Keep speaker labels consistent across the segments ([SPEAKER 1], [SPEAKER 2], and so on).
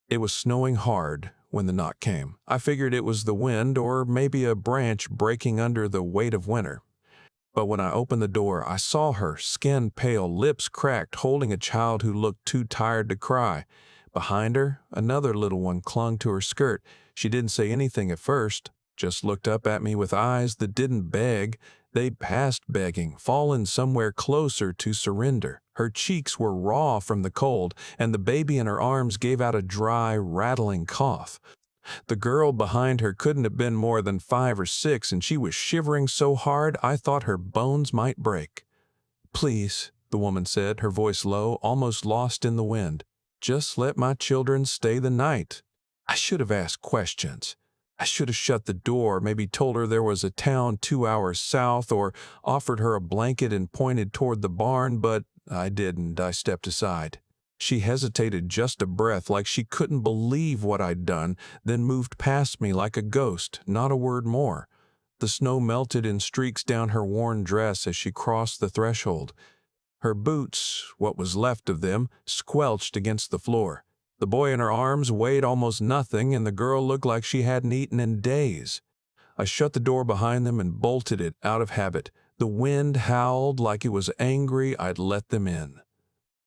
[SPEAKER 1] It was snowing hard when the knock came. I figured it was the wind or maybe a branch breaking under the weight of winter. But when I opened the door, I saw her, skin pale, lips cracked, holding a child who looked too tired to cry. Behind her, another little one clung to her skirt. She didn't say anything at first, just looked up at me with eyes that didn't beg. They'd passed begging, fallen somewhere closer to surrender. Her cheeks were raw from the cold, and the baby in her arms gave out a dry, rattling cough. The girl behind her couldn't have been more than 5 or 6, and she was shivering so hard I thought her bones might break. "Please," the woman said, her voice low, almost lost in the wind. "Just let my children stay the night." I should have asked questions. I should have shut the door, maybe told her there was a town 2 hours south, or offered her a blanket and pointed toward the barn, but I didn't. I stepped aside. She hesitated just a breath, like she couldn't believe what I'd done, then moved past me like a ghost, not a word more. The snow melted in streaks down her worn dress as she crossed the threshold. Her boots, what was left of them, squelched against the floor. The boy in her arms weighed almost nothing, and the girl looked like she hadn't eaten in days. I shut the door behind them and bolted it out of habit. The wind howled like it was angry I'd let them in.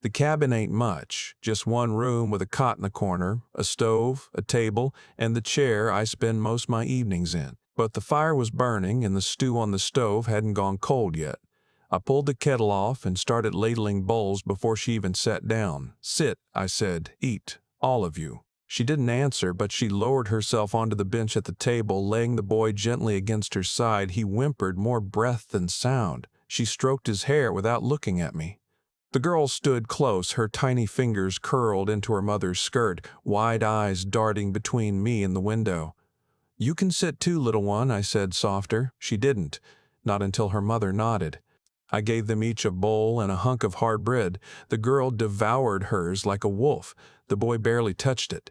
[SPEAKER 1] The cabin ain't much, just one room with a cot in the corner, a stove, a table, and the chair I spend most my evenings in. But the fire was burning and the stew on the stove hadn't gone cold yet. I pulled the kettle off and started ladling bowls before she even sat down. "Sit," I said. "Eat, all of you." She didn't answer, but she lowered herself onto the bench at the table, laying the boy gently against her side. He whimpered, more breath than sound. She stroked his hair without looking at me. The girl stood close, her tiny fingers curled into her mother's skirt, wide eyes darting between me and the window. "You can sit too, little one," I said softer. She didn't, not until her mother nodded. I gave them each a bowl and a hunk of hard bread. The girl devoured hers like a wolf. The boy barely touched it.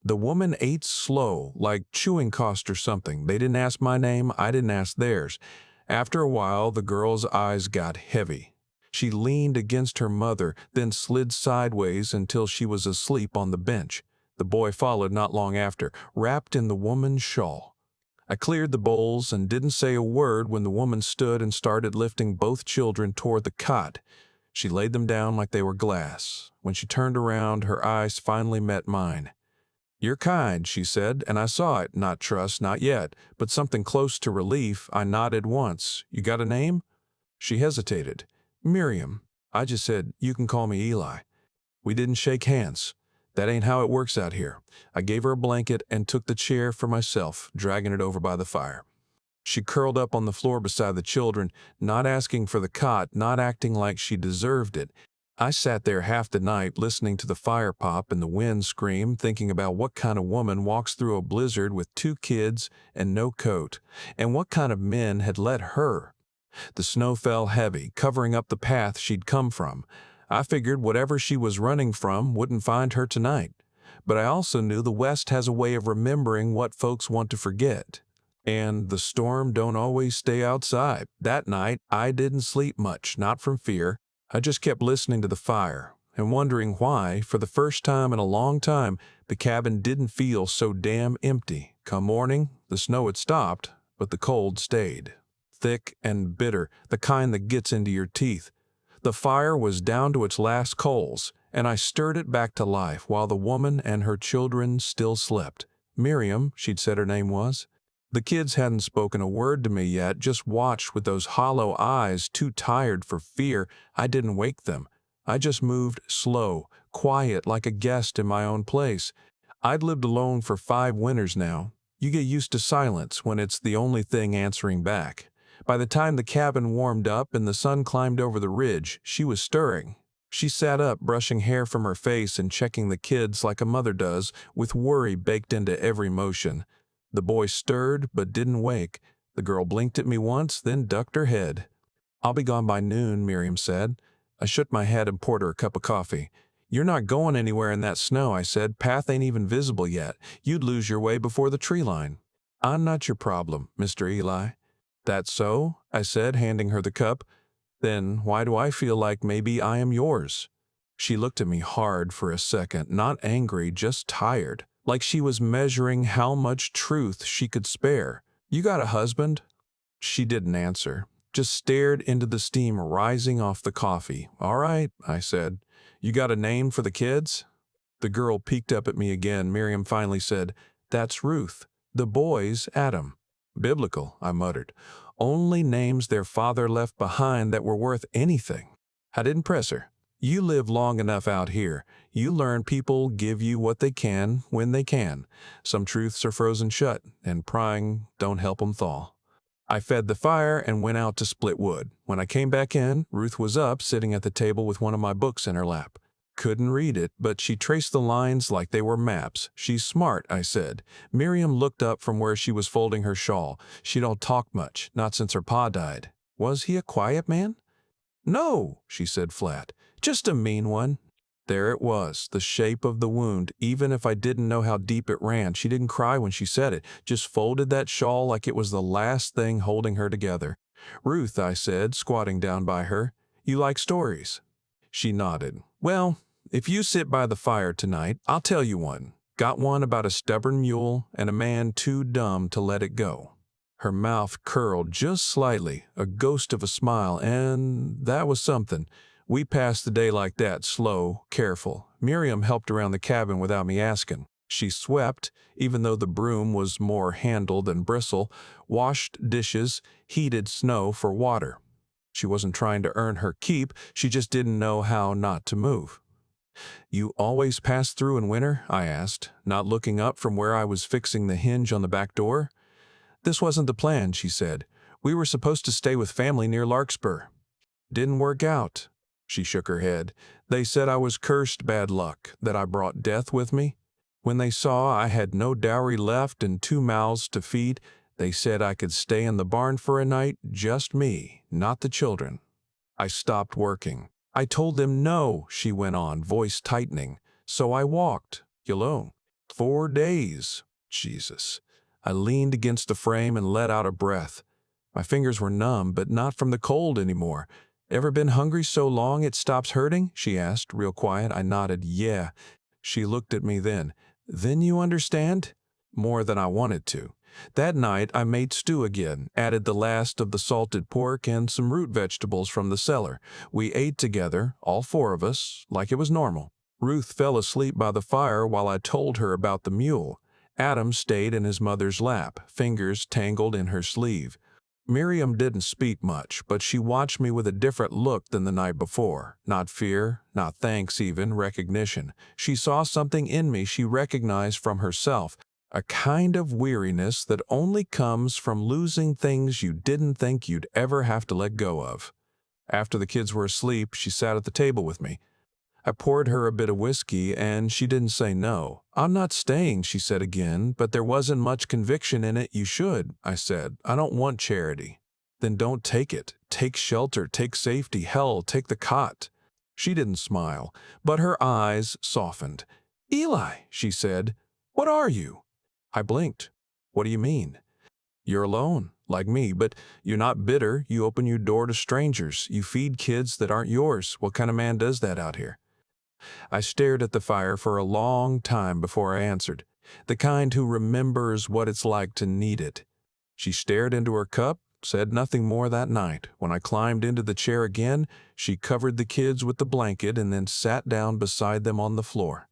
[SPEAKER 1] The woman ate slow, like chewing cost or something. They didn't ask my name, I didn't ask theirs. After a while, the girl's eyes got heavy. She leaned against her mother, then slid sideways until she was asleep on the bench. The boy followed not long after, wrapped in the woman's shawl. I cleared the bowls and didn't say a word when the woman stood and started lifting both children toward the cot. She laid them down like they were glass. When she turned around, her eyes finally met mine. "You're kind," she said, and I saw it, not trust, not yet, but something close to relief. I nodded once. "You got a name?" She hesitated. "Miriam." I just said, "You can call me Eli." We didn't shake hands. That ain't how it works out here. I gave her a blanket and took the chair for myself, dragging it over by the fire. She curled up on the floor beside the children, not asking for the cot, not acting like she deserved it. I sat there half the night listening to the fire pop and the wind scream, thinking about what kind of woman walks through a blizzard with 2 kids and no coat, and what kind of men had let her. The snow fell heavy, covering up the path she'd come from. I figured whatever she was running from wouldn't find her tonight. But I also knew the West has a way of remembering what folks want to forget. And the storm don't always stay outside. That night, I didn't sleep much, not from fear. I just kept listening to the fire and wondering why, for the first time in a long time, the cabin didn't feel so damn empty. Come morning, the snow had stopped, but the cold stayed. Thick and bitter, the kind that gets into your teeth. The fire was down to its last coals, and I stirred it back to life while the woman and her children still slept. Miriam, she'd said her name was. The kids hadn't spoken a word to me yet, just watched with those hollow eyes, too tired for fear. I didn't wake them. I just moved slow, quiet, like a guest in my own place. I'd lived alone for 5 winters now. You get used to silence when it's the only thing answering back. By the time the cabin warmed up and the sun climbed over the ridge, she was stirring. She sat up, brushing hair from her face and checking the kids like a mother does, with worry baked into every motion. The boy stirred but didn't wake. The girl blinked at me once, then ducked her head. "I'll be gone by noon," Miriam said. I shook my head and poured her a cup of coffee. "You're not going anywhere in that snow," I said. "Path ain't even visible yet. You'd lose your way before the tree line." "I'm not your problem, Mr. Eli." "That's so?" I said, handing her the cup. "Then why do I feel like maybe I am yours?" She looked at me hard for a second, not angry, just tired, like she was measuring how much truth she could spare. "You got a husband?" She didn't answer, just stared into the steam rising off the coffee. "All right," I said. "You got a name for the kids?" The girl peeked up at me again. Miriam finally said, "That's Ruth. The boy's Adam." "Biblical," I muttered. "Only names their father left behind that were worth anything." I didn't press her. "You live long enough out here. You learn people give you what they can when they can. Some truths are frozen shut, and prying don't help 'em thaw." I fed the fire and went out to split wood. When I came back in, Ruth was up, sitting at the table with one of my books in her lap. Couldn't read it, but she traced the lines like they were maps. "She's smart," I said. Miriam looked up from where she was folding her shawl. "She don't talk much, not since her pa died." "Was he a quiet man?" "No," she said flat. "Just a mean one." There it was, the shape of the wound. Even if I didn't know how deep it ran, she didn't cry when she said it, just folded that shawl like it was the last thing holding her together. "Ruth," I said, squatting down by her, "you like stories?" She nodded. "Well, if you sit by the fire tonight, I'll tell you one. Got one about a stubborn mule and a man too dumb to let it go." Her mouth curled just slightly, a ghost of a smile, and that was something. We passed the day like that, slow, careful. Miriam helped around the cabin without me asking. She swept, even though the broom was more handle than bristle, washed dishes, heated snow for water. She wasn't trying to earn her keep, she just didn't know how not to move. "You always pass through in winter?" I asked, not looking up from where I was fixing the hinge on the back door. "This wasn't the plan," she said. "We were supposed to stay with family near Larkspur." "Didn't work out." She shook her head. "They said I was cursed bad luck, that I brought death with me. When they saw I had no dowry left and 2 mouths to feed, they said I could stay in the barn for a night, just me, not the children." I stopped working. "I told them no," she went on, voice tightening. "So I walked, alone. 4 days. Jesus." I leaned against the frame and let out a breath. My fingers were numb, but not from the cold anymore. "Ever been hungry so long it stops hurting?" she asked, real quiet. I nodded, "Yeah." She looked at me then. "Then you understand?" More than I wanted to. That night I made stew again, added the last of the salted pork and some root vegetables from the cellar. We ate together, all 4 of us, like it was normal. Ruth fell asleep by the fire while I told her about the mule. Adam stayed in his mother's lap, fingers tangled in her sleeve. Miriam didn't speak much, but she watched me with a different look than the night before. Not fear, not thanks even, recognition. She saw something in me she recognized from herself, a kind of weariness that only comes from losing things you didn't think you'd ever have to let go of. After the kids were asleep, she sat at the table with me. I poured her a bit of whiskey, and she didn't say no. "I'm not staying," she said again, "but there wasn't much conviction in it. You should," I said. "I don't want charity." "Then don't take it. Take shelter, take safety, hell, take the cot." She didn't smile, but her eyes softened. "Eli," she said, "what are you?" I blinked. "What do you mean?" "You're alone, like me, but you're not bitter. You open your door to strangers. You feed kids that aren't yours. What kind of man does that out here?" I stared at the fire for a long time before I answered. "The kind who remembers what it's like to need it." She stared into her cup, said nothing more that night. When I climbed into the chair again, she covered the kids with the blanket and then sat down beside them on the floor.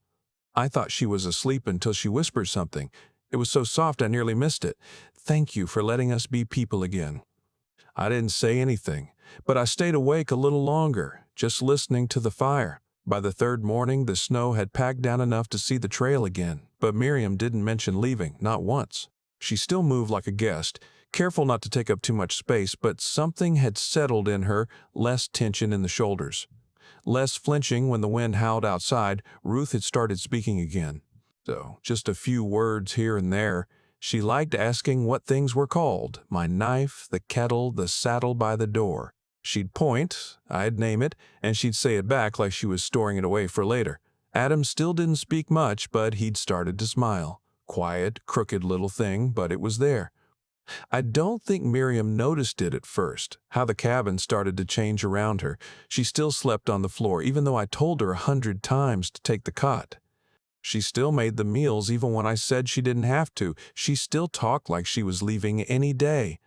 [SPEAKER 1] I thought she was asleep until she whispered something. It was so soft I nearly missed it. "Thank you for letting us be people again." I didn't say anything, but I stayed awake a little longer, just listening to the fire. By the 3rd morning, the snow had packed down enough to see the trail again, but Miriam didn't mention leaving, not once. She still moved like a guest, careful not to take up too much space, but something had settled in her, less tension in the shoulders. Less flinching when the wind howled outside. Ruth had started speaking again. So, just a few words here and there. She liked asking what things were called: my knife, the kettle, the saddle by the door. She'd point, I'd name it, and she'd say it back like she was storing it away for later. Adam still didn't speak much, but he'd started to smile. Quiet, crooked little thing, but it was there. I don't think Miriam noticed it at first, how the cabin started to change around her. She still slept on the floor, even though I told her 100 times to take the cot. She still made the meals even when I said she didn't have to. She still talked like she was leaving any day.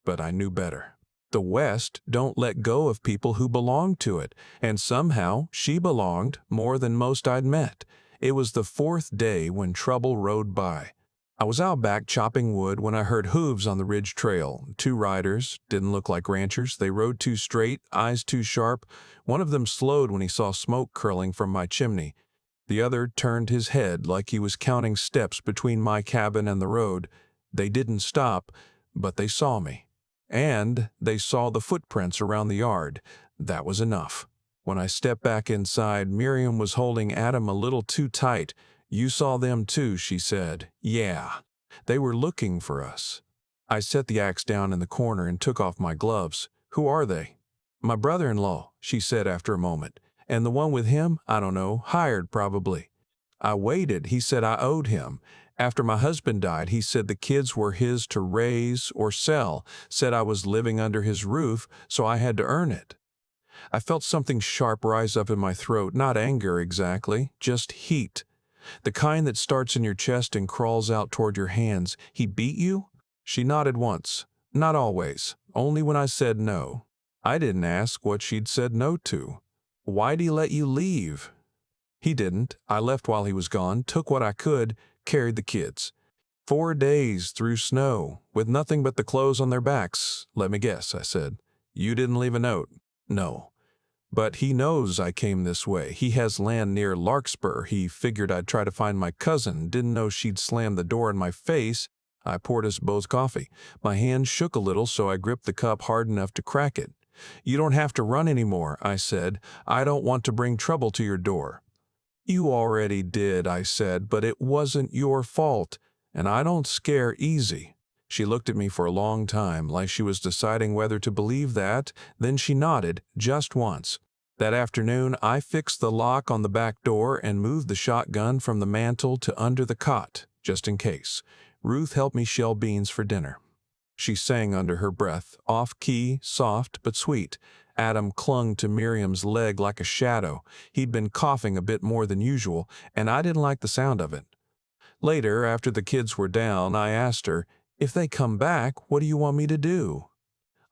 [SPEAKER 1] But I knew better. The West don't let go of people who belong to it, and somehow she belonged more than most I'd met. It was the fourth day when trouble rode by. I was out back chopping wood when I heard hooves on the ridge trail. Two riders, didn't look like ranchers. They rode too straight, eyes too sharp. One of them slowed when he saw smoke curling from my chimney. The other turned his head like he was counting steps between my cabin and the road. They didn't stop, but they saw me. And they saw the footprints around the yard. That was enough. When I stepped back inside, Miriam was holding Adam a little too tight. "You saw them too," she said. "Yeah. They were looking for us." I set the axe down in the corner and took off my gloves. "Who are they?" "My brother-in-law," she said after a moment. "And the one with him, I don't know, hired probably." I waited. He said I owed him. After my husband died, he said the kids were his to raise or sell, said I was living under his roof, so I had to earn it. I felt something sharp rise up in my throat, not anger exactly, just heat. The kind that starts in your chest and crawls out toward your hands. "He beat you?" She nodded once. "Not always, only when I said no." I didn't ask what she'd said no to. "Why'd he let you leave?" "He didn't. I left while he was gone, took what I could, carried the kids. 4 days through snow, with nothing but the clothes on their backs. Let me guess," I said. "You didn't leave a note?" "No. But he knows I came this way. He has land near Larkspur. He figured I'd try to find my cousin, didn't know she'd slam the door in my face." I poured us both coffee. My hand shook a little, so I gripped the cup hard enough to crack it. "You don't have to run anymore," I said. "I don't want to bring trouble to your door." "You already did," I said, "but it wasn't your fault, and I don't scare easy." She looked at me for a long time, like she was deciding whether to believe that, then she nodded, just once. That afternoon, I fixed the lock on the back door and moved the shotgun from the mantel to under the cot, just in case. Ruth helped me shell beans for dinner. She sang under her breath, off-key, soft but sweet. Adam clung to Miriam's leg like a shadow. He'd been coughing a bit more than usual, and I didn't like the sound of it. Later, after the kids were down, I asked her, "If they come back, what do you want me to do?"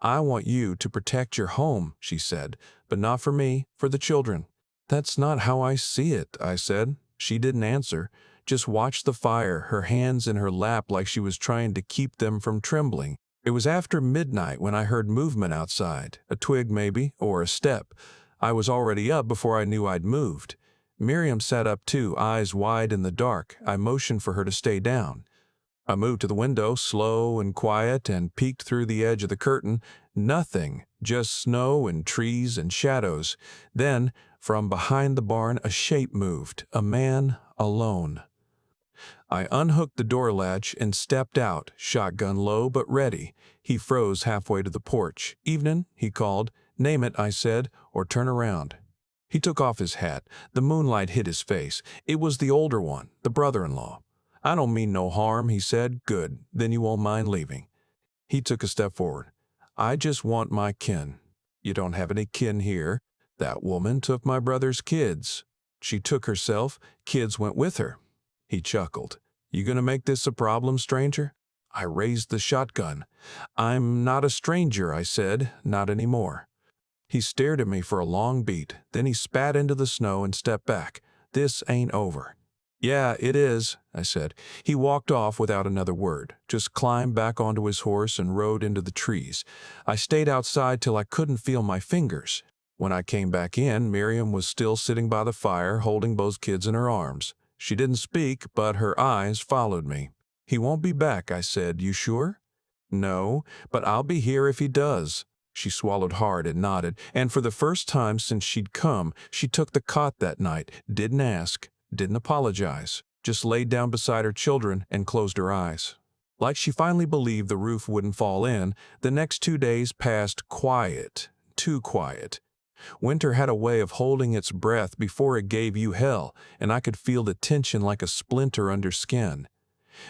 [SPEAKER 1] "I want you to protect your home," she said, "but not for me, for the children." "That's not how I see it," I said. She didn't answer, just watched the fire, her hands in her lap like she was trying to keep them from trembling. It was after midnight when I heard movement outside, a twig maybe, or a step. I was already up before I knew I'd moved. Miriam sat up too, eyes wide in the dark. I motioned for her to stay down. I moved to the window, slow and quiet, and peeked through the edge of the curtain. Nothing, just snow and trees and shadows. Then, from behind the barn, a shape moved, a man alone. I unhooked the door latch and stepped out, shotgun low but ready. He froze halfway to the porch. "Evening," he called. "Name it," I said, "or turn around." He took off his hat. The moonlight hit his face. It was the older one, the brother-in-law. "I don't mean no harm," he said. "Good, then you won't mind leaving." He took a step forward. "I just want my kin." "You don't have any kin here. That woman took my brother's kids." "She took herself. Kids went with her." He chuckled. "You gonna make this a problem, stranger?" I raised the shotgun. "I'm not a stranger," I said. "Not anymore." He stared at me for a long beat. Then he spat into the snow and stepped back. "This ain't over." "Yeah, it is," I said. He walked off without another word, just climbed back onto his horse and rode into the trees. I stayed outside till I couldn't feel my fingers. When I came back in, Miriam was still sitting by the fire, holding both kids in her arms. She didn't speak, but her eyes followed me. "He won't be back," I said. "You sure?" "No, but I'll be here if he does." She swallowed hard and nodded, and for the first time since she'd come, she took the cot that night, didn't ask, didn't apologize, just laid down beside her children and closed her eyes. Like she finally believed the roof wouldn't fall in, the next 2 days passed quiet, too quiet. Winter had a way of holding its breath before it gave you hell, and I could feel the tension like a splinter under skin.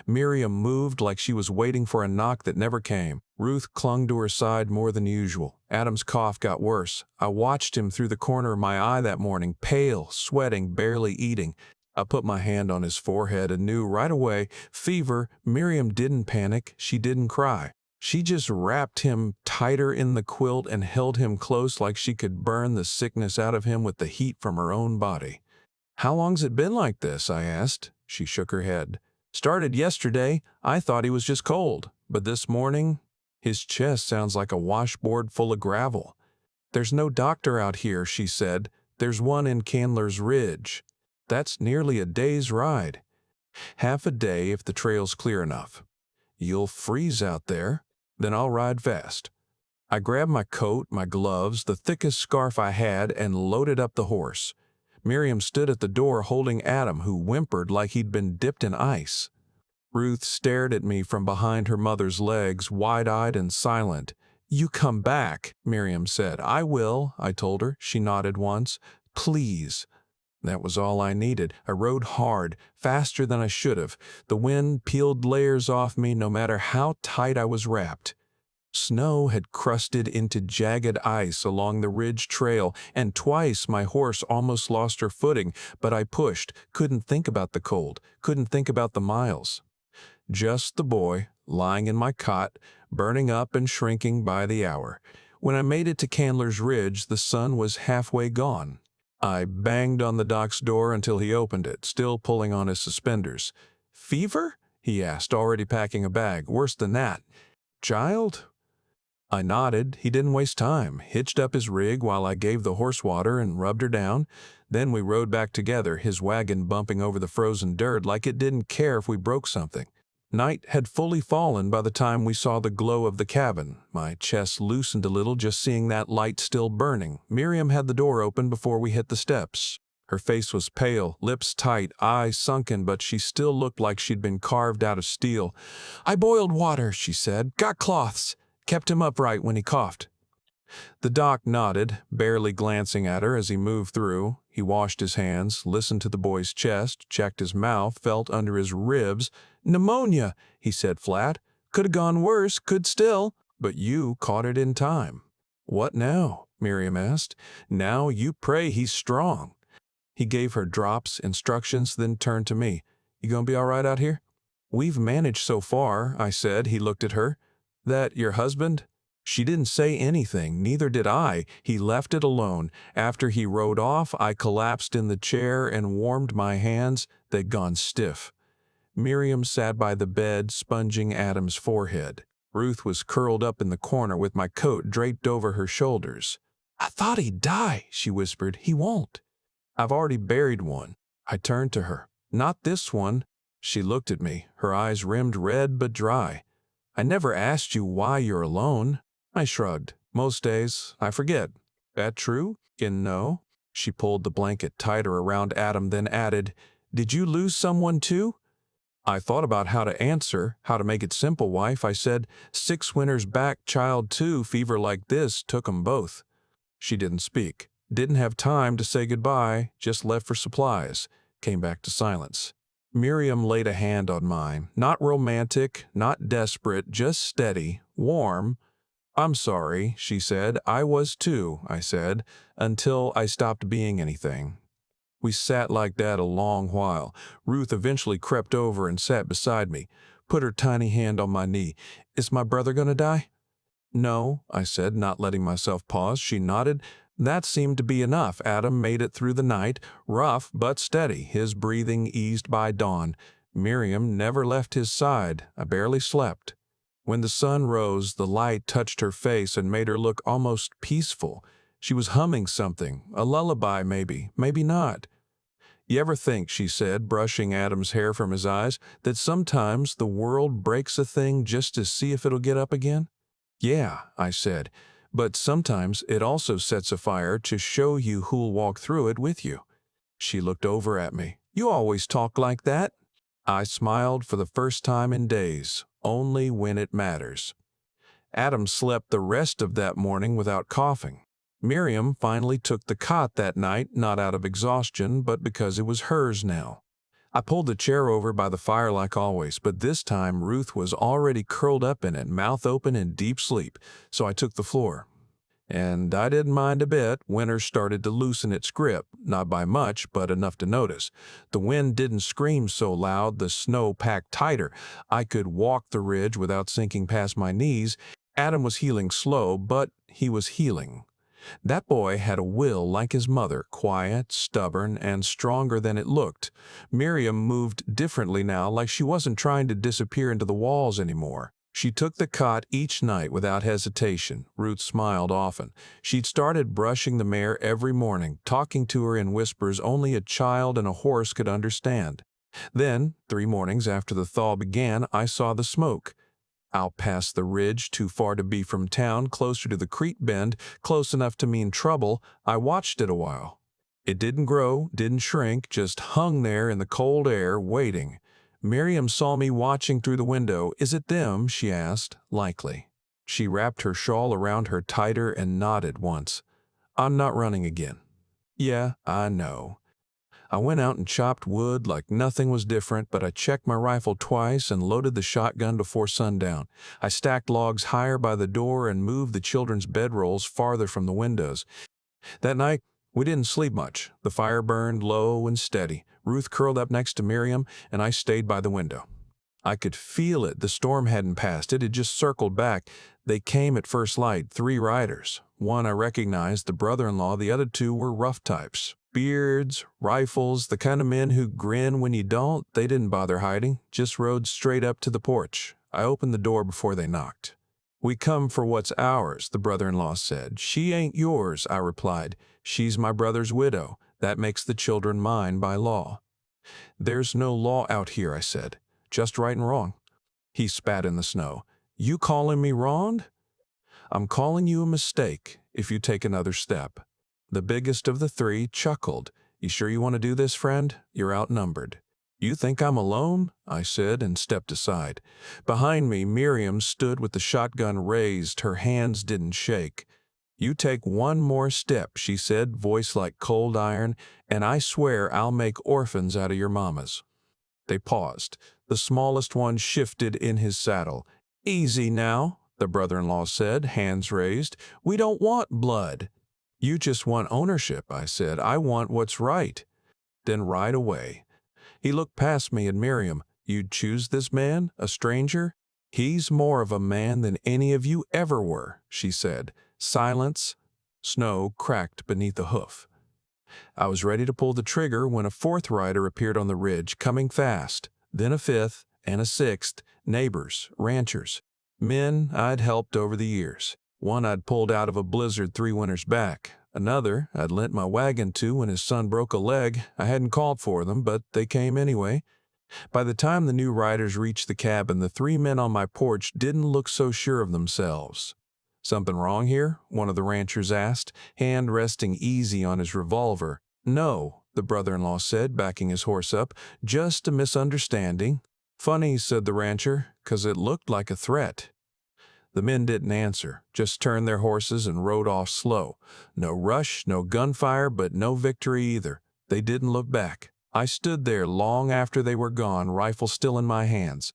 [SPEAKER 1] Miriam moved like she was waiting for a knock that never came. Ruth clung to her side more than usual. Adam's cough got worse. I watched him through the corner of my eye that morning, pale, sweating, barely eating. I put my hand on his forehead and knew right away, fever. Miriam didn't panic. She didn't cry. She just wrapped him tighter in the quilt and held him close like she could burn the sickness out of him with the heat from her own body. "How long's it been like this?" I asked. She shook her head. "Started yesterday. I thought he was just cold. But this morning, his chest sounds like a washboard full of gravel." "There's no doctor out here," she said. "There's one in Candler's Ridge. That's nearly a day's ride." "Half a day if the trail's clear enough." "You'll freeze out there." "Then I'll ride fast." I grabbed my coat, my gloves, the thickest scarf I had, and loaded up the horse. Miriam stood at the door holding Adam, who whimpered like he'd been dipped in ice. Ruth stared at me from behind her mother's legs, wide-eyed and silent. "You come back," Miriam said. "I will," I told her. She nodded once. "Please." That was all I needed. I rode hard, faster than I should have. The wind peeled layers off me no matter how tight I was wrapped. Snow had crusted into jagged ice along the ridge trail, and twice my horse almost lost her footing, but I pushed, couldn't think about the cold, couldn't think about the miles. Just the boy, lying in my cot, burning up and shrinking by the hour. When I made it to Candler's Ridge, the sun was halfway gone. I banged on the doc's door until he opened it, still pulling on his suspenders. "Fever?" he asked, already packing a bag. "Worse than that." "Child?" I nodded. He didn't waste time, hitched up his rig while I gave the horse water and rubbed her down. Then we rode back together, his wagon bumping over the frozen dirt like it didn't care if we broke something. Night had fully fallen by the time we saw the glow of the cabin. My chest loosened a little just seeing that light still burning. Miriam had the door open before we hit the steps. Her face was pale, lips tight, eyes sunken, but she still looked like she'd been carved out of steel. "I boiled water," she said. "Got cloths. Kept him upright when he coughed." The doc nodded, barely glancing at her as he moved through. He washed his hands, listened to the boy's chest, checked his mouth, felt under his ribs. "Pneumonia," he said flat. "Could have gone worse, could still. But you caught it in time." "What now?" Miriam asked. "Now you pray he's strong." He gave her drops, instructions, then turned to me. "You gonna be all right out here?" "We've managed so far," I said. He looked at her. "That your husband?" She didn't say anything, neither did I. He left it alone. After he rode off, I collapsed in the chair and warmed my hands. They'd gone stiff. Miriam sat by the bed, sponging Adam's forehead. Ruth was curled up in the corner with my coat draped over her shoulders. "I thought he'd die," she whispered. "He won't." "I've already buried one." I turned to her. "Not this one." She looked at me, her eyes rimmed red but dry. "I never asked you why you're alone." I shrugged. "Most days, I forget." "That true?" "No." She pulled the blanket tighter around Adam, then added, "Did you lose someone too?" I thought about how to answer, how to make it simple, wife. I said, 6 winters back, child too, fever like this, took 'em both." She didn't speak. Didn't have time to say goodbye, just left for supplies. Came back to silence. Miriam laid a hand on mine. Not romantic, not desperate, just steady, warm. "I'm sorry," she said. "I was too," I said, "until I stopped being anything." We sat like that a long while. Ruth eventually crept over and sat beside me, put her tiny hand on my knee. "Is my brother gonna die?" "No," I said, not letting myself pause. She nodded. That seemed to be enough. Adam made it through the night, rough but steady, his breathing eased by dawn. Miriam never left his side. I barely slept. When the sun rose, the light touched her face and made her look almost peaceful. She was humming something, a lullaby maybe, maybe not. "You ever think," she said, brushing Adam's hair from his eyes, "that sometimes the world breaks a thing just to see if it'll get up again?" "Yeah," I said, "but sometimes it also sets a fire to show you who'll walk through it with you." She looked over at me. "You always talk like that." I smiled for the first time in days, only when it matters. Adam slept the rest of that morning without coughing. Miriam finally took the cot that night, not out of exhaustion, but because it was hers now. I pulled the chair over by the fire like always, but this time Ruth was already curled up in it, mouth open in deep sleep, so I took the floor. And I didn't mind a bit. Winter started to loosen its grip, not by much, but enough to notice. The wind didn't scream so loud, the snow packed tighter. I could walk the ridge without sinking past my knees. Adam was healing slow, but he was healing. That boy had a will like his mother, quiet, stubborn, and stronger than it looked. Miriam moved differently now, like she wasn't trying to disappear into the walls anymore. She took the cot each night without hesitation. Ruth smiled often. She'd started brushing the mare every morning, talking to her in whispers only a child and a horse could understand. Then, 3 mornings after the thaw began, I saw the smoke. Out past the ridge, too far to be from town, closer to the creek bend, close enough to mean trouble, I watched it a while. It didn't grow, didn't shrink, just hung there in the cold air, waiting. Miriam saw me watching through the window. "Is it them?" she asked. "Likely." She wrapped her shawl around her tighter and nodded once. "I'm not running again." "Yeah, I know." I went out and chopped wood like nothing was different, but I checked my rifle twice and loaded the shotgun before sundown. I stacked logs higher by the door and moved the children's bedrolls farther from the windows. That night, we didn't sleep much. The fire burned low and steady. Ruth curled up next to Miriam, and I stayed by the window. I could feel it. The storm hadn't passed. It had just circled back. They came at first light, 3 riders. One I recognized, the brother-in-law. The other 2 were rough types. Beards, rifles, the kind of men who grin when you don't. They didn't bother hiding, just rode straight up to the porch. I opened the door before they knocked. "We come for what's ours," the brother-in-law said. "She ain't yours," I replied. "She's my brother's widow. That makes the children mine by law." "There's no law out here," I said. "Just right and wrong." He spat in the snow. "You calling me wronged?" "I'm calling you a mistake if you take another step." The biggest of the 3 chuckled. "You sure you want to do this, friend? You're outnumbered." "You think I'm alone?" I said and stepped aside. Behind me, Miriam stood with the shotgun raised. Her hands didn't shake. "You take one more step," she said, voice like cold iron, "and I swear I'll make orphans out of your mamas." They paused. The smallest one shifted in his saddle. "Easy now," the brother-in-law said, hands raised. "We don't want blood." "You just want ownership," I said. "I want what's right." Then right away. He looked past me at Miriam. "You'd choose this man, a stranger?" "He's more of a man than any of you ever were," she said. Silence. Snow cracked beneath a hoof. I was ready to pull the trigger when a 4th rider appeared on the ridge, coming fast. Then a 5th and a 6th, neighbors, ranchers, men I'd helped over the years. One I'd pulled out of a blizzard 3 winters back. Another I'd lent my wagon to when his son broke a leg. I hadn't called for them, but they came anyway. By the time the new riders reached the cabin, the 3 men on my porch didn't look so sure of themselves. "Something wrong here?" one of the ranchers asked, hand resting easy on his revolver. "No," the brother-in-law said, backing his horse up. "Just a misunderstanding." "Funny," said the rancher, "'cause it looked like a threat." The men didn't answer, just turned their horses and rode off slow. No rush, no gunfire, but no victory either. They didn't look back. I stood there long after they were gone, rifle still in my hands.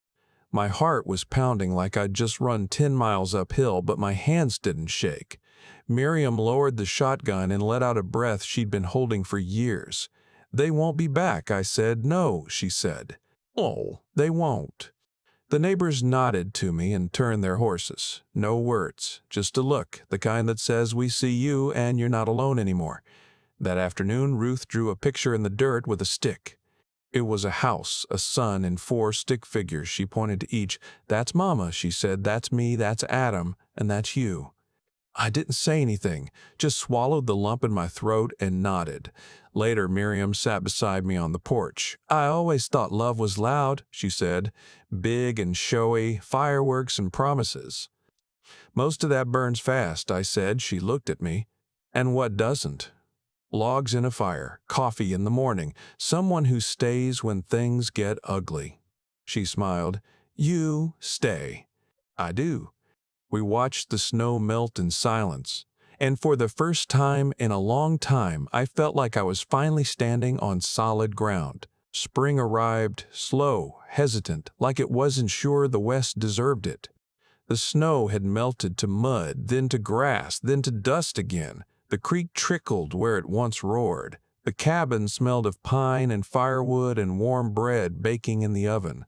[SPEAKER 1] My heart was pounding like I'd just run 10 miles uphill, but my hands didn't shake. Miriam lowered the shotgun and let out a breath she'd been holding for years. "They won't be back," I said. "No," she said. "Oh, they won't." The neighbors nodded to me and turned their horses. No words, just a look, the kind that says we see you and you're not alone anymore. That afternoon, Ruth drew a picture in the dirt with a stick. It was a house, a sun, and 4 stick figures. She pointed to each. "That's Mama," she said. "That's me, that's Adam, and that's you." I didn't say anything, just swallowed the lump in my throat and nodded. Later, Miriam sat beside me on the porch. "I always thought love was loud," she said. "Big and showy, fireworks and promises." "Most of that burns fast," I said. She looked at me. "And what doesn't?" Logs in a fire, coffee in the morning, someone who stays when things get ugly. She smiled. "You stay." "I do." We watched the snow melt in silence, and for the first time in a long time, I felt like I was finally standing on solid ground. Spring arrived, slow, hesitant, like it wasn't sure the West deserved it. The snow had melted to mud, then to grass, then to dust again. The creek trickled where it once roared. The cabin smelled of pine and firewood and warm bread baking in the oven.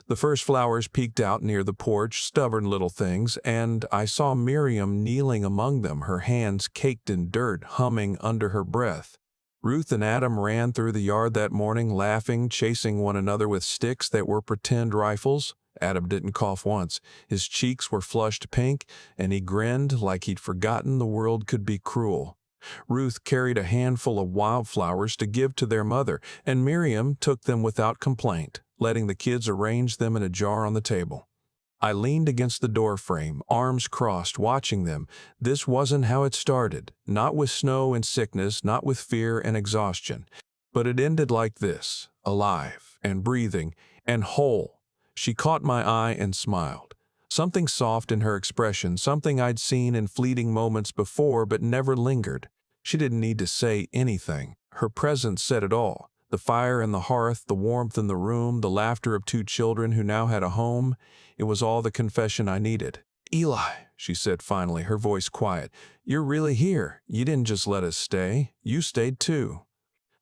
[SPEAKER 1] The first flowers peeked out near the porch, stubborn little things, and I saw Miriam kneeling among them, her hands caked in dirt, humming under her breath. Ruth and Adam ran through the yard that morning, laughing, chasing one another with sticks that were pretend rifles. Adam didn't cough once. His cheeks were flushed pink, and he grinned like he'd forgotten the world could be cruel. Ruth carried a handful of wildflowers to give to their mother, and Miriam took them without complaint, letting the kids arrange them in a jar on the table. I leaned against the door frame, arms crossed, watching them. This wasn't how it started, not with snow and sickness, not with fear and exhaustion. But it ended like this, alive and breathing and whole. She caught my eye and smiled. Something soft in her expression, something I'd seen in fleeting moments before but never lingered. She didn't need to say anything. Her presence said it all. The fire in the hearth, the warmth in the room, the laughter of two children who now had a home. It was all the confession I needed. "Eli," she said finally, her voice quiet, "you're really here. You didn't just let us stay. You stayed too."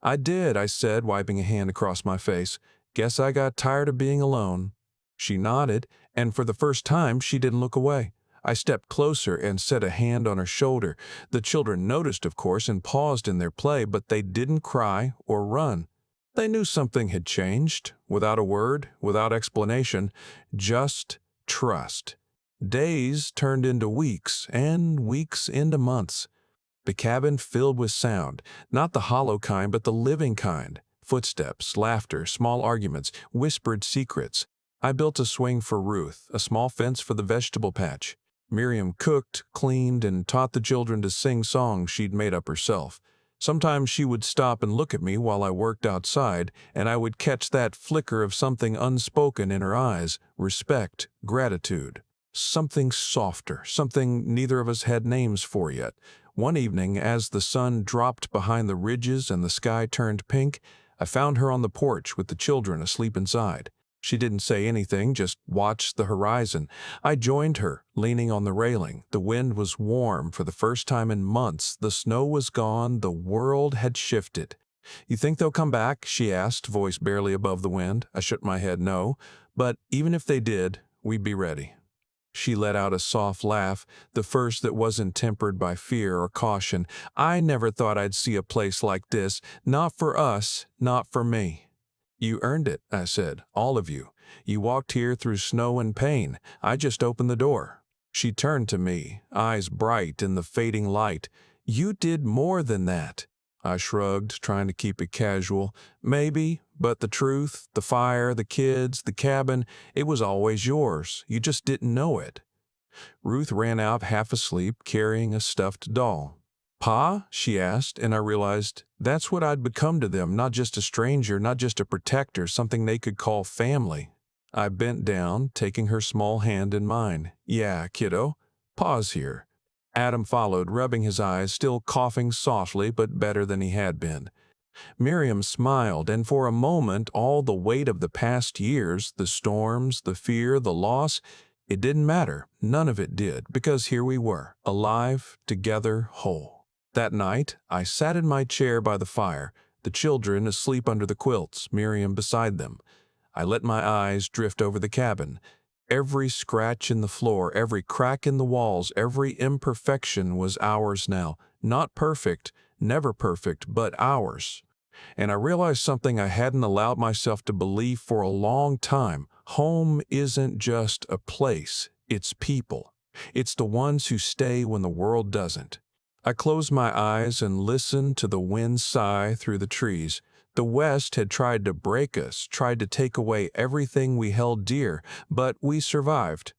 [SPEAKER 1] "I did," I said, wiping a hand across my face. "Guess I got tired of being alone." She nodded, and for the first time she didn't look away. I stepped closer and set a hand on her shoulder. The children noticed, of course, and paused in their play, but they didn't cry or run. They knew something had changed, without a word, without explanation, just trust. Days turned into weeks, and weeks into months. The cabin filled with sound, not the hollow kind, but the living kind. Footsteps, laughter, small arguments, whispered secrets. I built a swing for Ruth, a small fence for the vegetable patch. Miriam cooked, cleaned, and taught the children to sing songs she'd made up herself. Sometimes she would stop and look at me while I worked outside, and I would catch that flicker of something unspoken in her eyes, respect, gratitude. Something softer, something neither of us had names for yet. One evening, as the sun dropped behind the ridges and the sky turned pink, I found her on the porch with the children asleep inside. She didn't say anything, just watched the horizon. I joined her, leaning on the railing. The wind was warm for the first time in months. The snow was gone. The world had shifted. "You think they'll come back?" she asked, voice barely above the wind. I shook my head no, but even if they did, we'd be ready. She let out a soft laugh, the first that wasn't tempered by fear or caution. "I never thought I'd see a place like this. Not for us, not for me." "You earned it," I said, "all of you. You walked here through snow and pain. I just opened the door." She turned to me, eyes bright in the fading light. "You did more than that." I shrugged, trying to keep it casual. "Maybe, but the truth, the fire, the kids, the cabin, it was always yours. You just didn't know it." Ruth ran out half asleep, carrying a stuffed doll. "Pa?" she asked, and I realized that's what I'd become to them, not just a stranger, not just a protector, something they could call family. I bent down, taking her small hand in mine. "Yeah, kiddo. Pa's here." Adam followed, rubbing his eyes, still coughing softly, but better than he had been. Miriam smiled, and for a moment all the weight of the past years, the storms, the fear, the loss, it didn't matter. None of it did, because here we were, alive, together, whole. That night, I sat in my chair by the fire, the children asleep under the quilts, Miriam beside them. I let my eyes drift over the cabin. Every scratch in the floor, every crack in the walls, every imperfection was ours now. Not perfect, never perfect, but ours. And I realized something I hadn't allowed myself to believe for a long time. Home isn't just a place, it's people. It's the ones who stay when the world doesn't. I closed my eyes and listened to the wind sigh through the trees. The West had tried to break us, tried to take away everything we held dear, but we survived.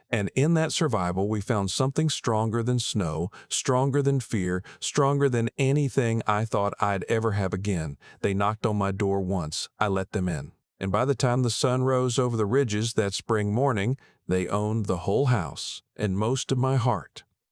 [SPEAKER 1] And in that survival, we found something stronger than snow, stronger than fear, stronger than anything I thought I'd ever have again. They knocked on my door once. I let them in. And by the time the sun rose over the ridges that spring morning, they owned the whole house and most of my heart.